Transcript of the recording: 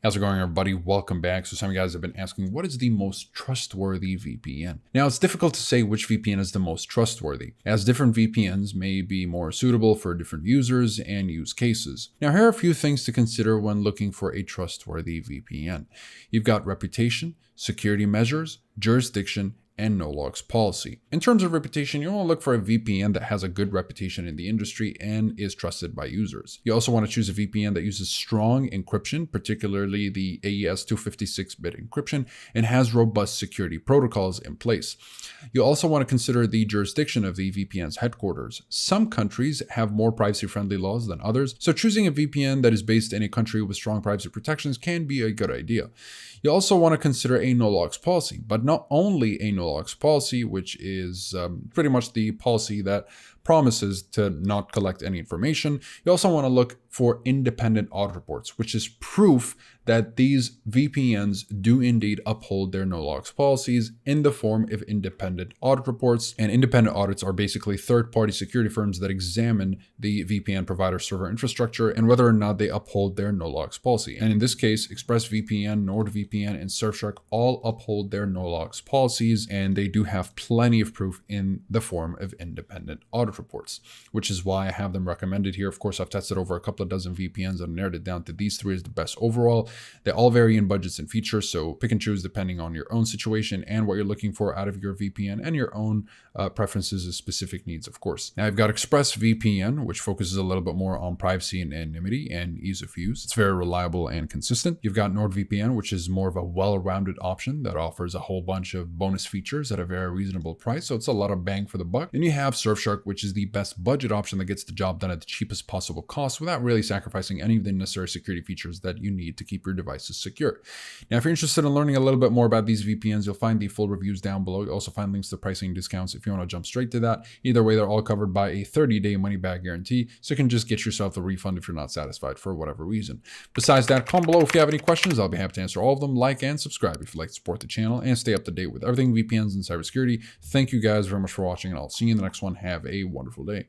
How's it going, everybody? Welcome back. So some of you guys have been asking, what is the most trustworthy VPN? Now, it's difficult to say which VPN is the most trustworthy, as different VPNs may be more suitable for different users and use cases. Now, here are a few things to consider when looking for a trustworthy VPN. You've got reputation, security measures, jurisdiction, and no logs policy. In terms of reputation, you want to look for a VPN that has a good reputation in the industry and is trusted by users. You also want to choose a VPN that uses strong encryption, particularly the AES 256-bit encryption, and has robust security protocols in place. You also want to consider the jurisdiction of the VPN's headquarters. Some countries have more privacy-friendly laws than others, so choosing a VPN that is based in a country with strong privacy protections can be a good idea. You also want to consider a no logs policy, but not only a no logs policy, which is pretty much the policy that promises to not collect any information. You also want to look for independent audit reports, which is proof that these VPNs do indeed uphold their no logs policies in the form of independent audit reports. And independent audits are basically third-party security firms that examine the VPN provider server infrastructure and whether or not they uphold their no logs policy. And in this case, ExpressVPN, NordVPN, and Surfshark all uphold their no logs policies, and they do have plenty of proof in the form of independent audit reports, which is why I have them recommended here. Of course, I've tested over a couple of dozen VPNs and narrowed it down to these three as the best overall. They all vary in budgets and features, so pick and choose depending on your own situation and what you're looking for out of your VPN and your own preferences and specific needs, of course. Now, I've got ExpressVPN, which focuses a little bit more on privacy and anonymity and ease of use. It's very reliable and consistent. You've got NordVPN, which is more of a well-rounded option that offers a whole bunch of bonus features at a very reasonable price, so it's a lot of bang for the buck. Then you have Surfshark, which is the best budget option that gets the job done at the cheapest possible cost without really sacrificing any of the necessary security features that you need to keep your devices secure. Now, if you're interested in learning a little bit more about these VPNs, you'll find the full reviews down below. You'll also find links to pricing discounts if you want to jump straight to that. Either way, they're all covered by a 30-day money-back guarantee, so you can just get yourself a refund if you're not satisfied for whatever reason. Besides that, comment below if you have any questions. I'll be happy to answer all of them. Like and subscribe if you'd like to support the channel and stay up to date with everything VPNs and cybersecurity. Thank you guys very much for watching, and I'll see you in the next one. Have a wonderful day.